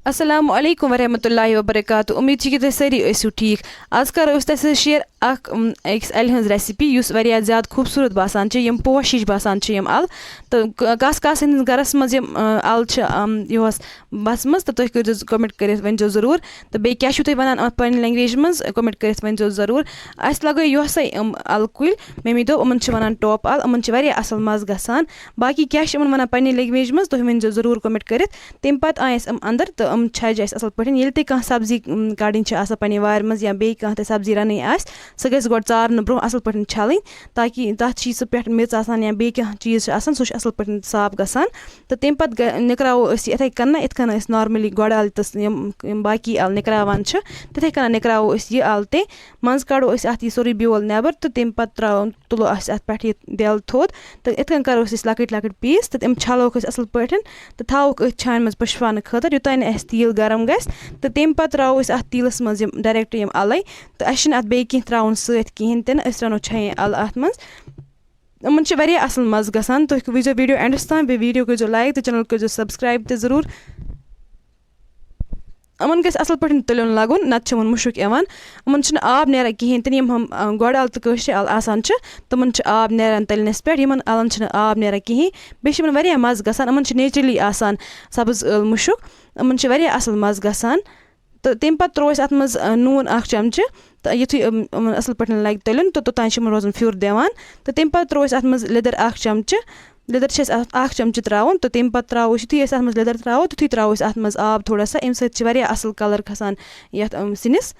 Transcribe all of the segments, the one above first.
السلام علیکم ورحمۃ اللہ وبرکاتہ امید چھِ کہِ تُہۍ سٲری ٲسِو ٹھیٖک آز کَرو أسۍ تۄہہِ سۭتۍ شِیر اَکھ أکِس اَلہِ ہٕنٛز ریسِپی یُس واریاہ زیادٕ خوٗبصوٗرت باسان چھِ یِم پوش ہِش باسان چھِ یِم اَلہٕ تہٕ کَس کَس ہٕنٛدِس گَرَس منٛز یِم اَلہٕ چھِ یِہُس بَسمٕژ تہٕ تُہۍ کٔرۍزیو کوٚمٮ۪نٛٹ کٔرِتھ ؤنۍزیو ضروٗر تہٕ بیٚیہِ کیٛاہ چھُو تُہۍ وَنان اَتھ پنٛنہِ لینٛگویجہِ منٛز کوٚمٮ۪نٛٹ کٔرِتھ ؤنۍزیو ضروٗر اَسہِ لَگٲے یِہوٚسَے یِم اَلہٕ کُلۍ مٔمی دوٚپ یِمَن چھِ وَنان ٹوپہٕ اَلہٕ یِمَن چھِ واریاہ اَصٕل مَزٕ گژھان باقٕے کیٛاہ چھِ یِمَن وَنان پنٛنہِ لینٛگویجہِ منٛز تُہۍ ؤنۍزیو ضروٗر کوٚمٮ۪نٛٹ کٔرِتھ تمہِ پَتہٕ آے اَسہِ یِم اَنٛدر تہٕ یِم چھَجہِ اَسہِ اَصٕل پٲٹھۍ ییٚلہِ تہِ کانٛہہ سبزی کَڑٕنۍ چھِ آسان پنٛنہِ وارِ منٛز یا بیٚیہِ کانٛہہ تہِ سبزی رَنٕنۍ آسہِ سۄ گژھِ گۄڈٕ ژارنہٕ برونٛہہ اَصٕل پٲٹھۍ چھَلٕنۍ تاکہِ تَتھ چھِ سُہ پٮ۪ٹھ میٚژ آسان یا بیٚیہِ کانٛہہ چیٖز چھِ آسان سُہ چھُ اَصٕل پٲٹھۍ صاف گژھان تہٕ تمہِ پَتہٕ نِکراوو أسۍ یہِ یِتھَے کٔنۍ یِتھ کٔنۍ أسۍ نارمٔلی گۄڈٕ اَلہٕ تہٕ یِم باقٕے اَلہٕ نِکراوان چھِ تِتھَے کٔنۍ نِکراوو أسۍ یہِ اَلہٕ تہِ منٛزٕ کَڑو أسۍ اَتھ یہِ سورُے بیول نٮ۪بر تہٕ تمہِ پَتہٕ تُلو اَسہِ اَتھ پٮ۪ٹھ یہِ دٮ۪ل تھوٚد تہٕ یِتھ کٔنۍ کَرو أسۍ لۄکٕٹۍ لۄکٕٹۍ پیٖس تہٕ تِم چھَلوکھ أسۍ اَصٕل پٲٹھۍ تہٕ تھاووکھ أتھۍ چھانہِ منٛز پٔشراونہٕ خٲطرٕ یوٚتانۍ نہٕ اَسہِ تیٖل گرم گژھِ تہٕ تمہِ پَتہٕ ترٛاوو أسۍ اَتھ تیٖلَس منٛز یِم ڈایریکٹ یِم اَلَے تہٕ اَسہِ چھِنہٕ اَتھ بیٚیہِ کینٛہہ ترٛاوُن سۭتۍ کِہیٖنۍ تہِ نہٕ أسۍ رَنو چھَیہِ اَلہٕ اَتھ منٛز یِمَن چھِ واریاہ اَصٕل مَزٕ گژھان تُہۍ وٕچھزیو ویٖڈیو اٮ۪نٛڈَس تام بیٚیہِ ویٖڈیو کٔرۍزیو لایک تہٕ چَنَل کٔرۍزیو سَبسکرایب تہِ ضروٗر یِمَن گژھِ اَصٕل پٲٹھۍ تٔلیُن لَگُن نَتہٕ چھِ یِمَن مُشُک یِوان یِمَن چھُنہٕ آب نیران کِہیٖنۍ تہِ نہٕ یِم گۄڈٕ اَلہٕ تہٕ کٲشرِ اَلہٕ آسان چھِ تِمَن چھُ آب نیران تٔلنِس پٮ۪ٹھ یِمَن اَلَن چھِنہٕ آب نیران کِہیٖنۍ بیٚیہِ چھِ یِمَن واریاہ مَزٕ گژھان یِمَن چھِ نیچرٔلی آسان سَبٕز ٲل مُشُک یِمَن چھِ واریاہ اَصٕل مَزٕ گژھان تہٕ تمہِ پَتہٕ ترٛوو اَسہِ اَتھ منٛز نوٗن 1 چَمچہٕ تہٕ یُتھُے یِمَن اَصٕل پٲٹھۍ لَگہِ تٔلیُن تہٕ توٚتانۍ چھِ یِمَن روزان پھیُر دِوان تہٕ تمہِ پَتہٕ ترٛوو اَسہِ اَتھ منٛز لیٚدٕر 1 چَمچہٕ لیٚدٕر چھِ اَسہِ اَتھ 1 چَمچہٕ ترٛاوُن تہٕ تمہِ پَتہٕ ترٛاوو أسۍ یُتھُے أسۍ اَتھ منٛز لیٚدٕر ترٛاوو تیُتھُے ترٛاوو أسۍ اَتھ منٛز آب تھوڑا سا اَمہِ سۭتۍ چھِ واریاہ اَصٕل کَلَر کھَسان یَتھ سِنِس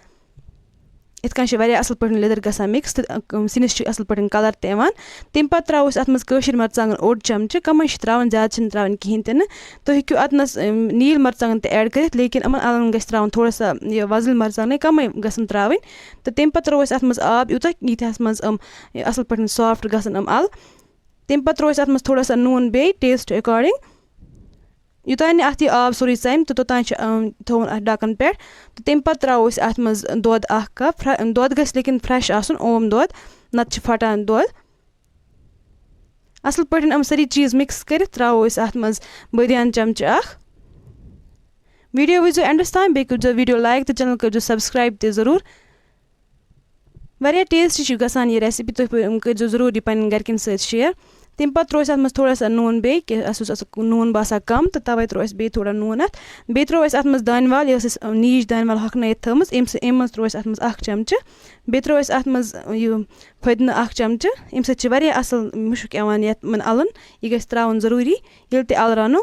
یِتھ کٔنۍ چھِ واریاہ اَصٕل پٲٹھۍ لیٚدٕر گژھان مِکٕس تہٕ سِنِس چھِ اَصٕل پٲٹھۍ کَلَر تہِ یِوان تمہِ پَتہٕ ترٛاوو أسۍ اَتھ منٛز کٲشِرۍ مَرژٕوانٛگَن 1 چَمچہٕ کَمٕے چھِ ترٛاوان زیادٕ چھِنہٕ ترٛاوٕنۍ کِہیٖنۍ تہِ نہٕ تُہۍ ہیٚکِو اَتنَس نیٖل مَرژٕوانٛگَن تہِ ایڈ کٔرِتھ لیکِن یِمَن اَلَن گژھِ ترٛاوُن تھوڑا سا یہِ وۄزٕلۍ مَرژٕوانٛگنٕے کَمٕے گژھن ترٛاوٕنۍ تہٕ تمہِ پَتہٕ ترٛوو اَسہِ اَتھ منٛز آب یوٗتاہ ییٖتِہَس منٛز اَصٕل پٲٹھۍ سافٹ گژھن اَلہٕ تمہِ پَتہٕ ترٛوو اَسہِ اَتھ منٛز تھوڑا سا نوٗن بیٚیہِ ٹیسٹ اٮ۪کاڈِنٛگ یوٚتانۍ نہٕ اَتھ یہِ آب سورُے ژَمہِ تہٕ توٚتانۍ چھِ تھاوُن اَتھ ڈَکَن پٮ۪ٹھ تہٕ تمہِ پَتہٕ ترٛاوو أسۍ اَتھ منٛز دۄد 1 کَپ دۄد گژھِ لیکِن فرٛٮ۪ش آسُن اوم دۄد نَتہٕ چھِ پھَٹان دۄد اَصٕل پٲٹھۍ یِم سٲری چیٖز مِکٕس کٔرِتھ ترٛاوو أسۍ اَتھ منٛز بٲدیان چَمچہٕ 1 ویٖڈیو وٕچھزیو اٮ۪نٛڈَس تام بیٚیہِ کٔرۍزیو ویٖڈیو لایک تہٕ چَنَل کٔرۍزیو سَبسکرایب تہِ ضروٗر واریاہ ٹیسٹی چھِ گژھان یہِ ریسِپی تُہۍ کٔرۍزیو ضروٗر یہِ پنٛنٮ۪ن گَرِکٮ۪ن سۭتۍ شِیر تمہِ پَتہٕ ترٛوو اَسہِ اَتھ منٛز تھوڑا سا نوٗن بیٚیہِ کہِ اَسہِ اوس نوٗن باسان کَم تہٕ تَوَے ترٛوو اَسہِ بیٚیہِ تھوڑا نوٗن اَتھ بیٚیہِ ترٛوو اَسہِ اَتھ منٛز دانہِ وَل یہِ ٲس اَسہِ نیٖج دانہِ وَل ہۄکھنٲیِتھ تھٲومٕژ اَمہِ منٛز ترٛوو اَسہِ اَتھ منٛز 1 چَمچہٕ بیٚیہِ ترٛوو اَسہِ اَتھ منٛز یہِ فٔدنہٕ 1 چَمچہٕ اَمہِ سۭتۍ چھِ واریاہ اَصٕل مُشُک یِوان یِمَن اَلَن یہِ گژھِ ترٛاوُن ضروٗری ییٚلہِ تہِ اَلہٕ رَنو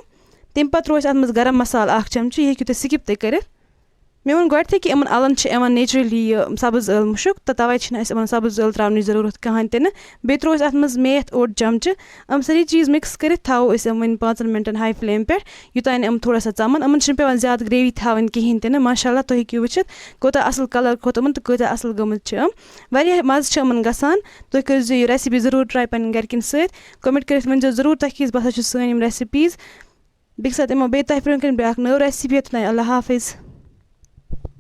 تمہِ پَتہٕ ترٛوو اَسہِ اَتھ منٛز گرم مصالہٕ 1 چَمچہٕ یہِ ہیٚکِو تُہۍ سِکِپ تہِ کٔرِتھ مےٚ ووٚن گۄڈٕتھٕے کہِ یِمَن اَلَن چھِ یِوان نیچرٔلی یہِ سَبٕز ٲل مُشُک تہٕ تَوَے چھِنہٕ اَسہِ یِمَن سَبٕز ٲل ترٛاونٕچ ضروٗرت کٕہٕنۍ تہِ نہٕ بیٚیہِ ترٛوو اَسہِ اَتھ منٛز میتھ 1 چَمچہٕ یِم سٲری چیٖز مِکٕس کٔرِتھ تھاوو أسۍ یِم وۄنۍ 5 مِنٹَن ہاے فٕلیم پٮ۪ٹھ یوٚتانۍ نہٕ یِم تھوڑا سا ژَمَن یِمَن چھِنہٕ پٮ۪وان زیادٕ گرٛیوی تھاوٕنۍ کِہیٖنۍ تہِ نہٕ ماشاء اللہ تُہۍ ہیٚکِو وٕچھِتھ کوٗتاہ اَصٕل کَلَر کھوٚت یِمَن تہٕ کۭتیاہ اَصٕل گٔمٕتۍ چھِ یِم واریاہ مَزٕ چھِ یِمَن گژھان تُہۍ کٔرۍزیو یہِ ریسِپی ضروٗر ٹرٛاے پنٛنٮ۪ن گَرِکٮ۪ن سۭتۍ کوٚمٮ۪نٛٹ کٔرِتھ ؤنۍزیو ضروٗر تۄہہِ کِژھ باسان چھِ سٲنۍ یِم ریسِپیٖز بیٚکہِ ساتہٕ یِمو بیٚیہِ تۄہہِ برٛونٛہہ کَنہِ بیٛاکھ نٔو ریسِپی توٚتانۍ اللہ حافِظ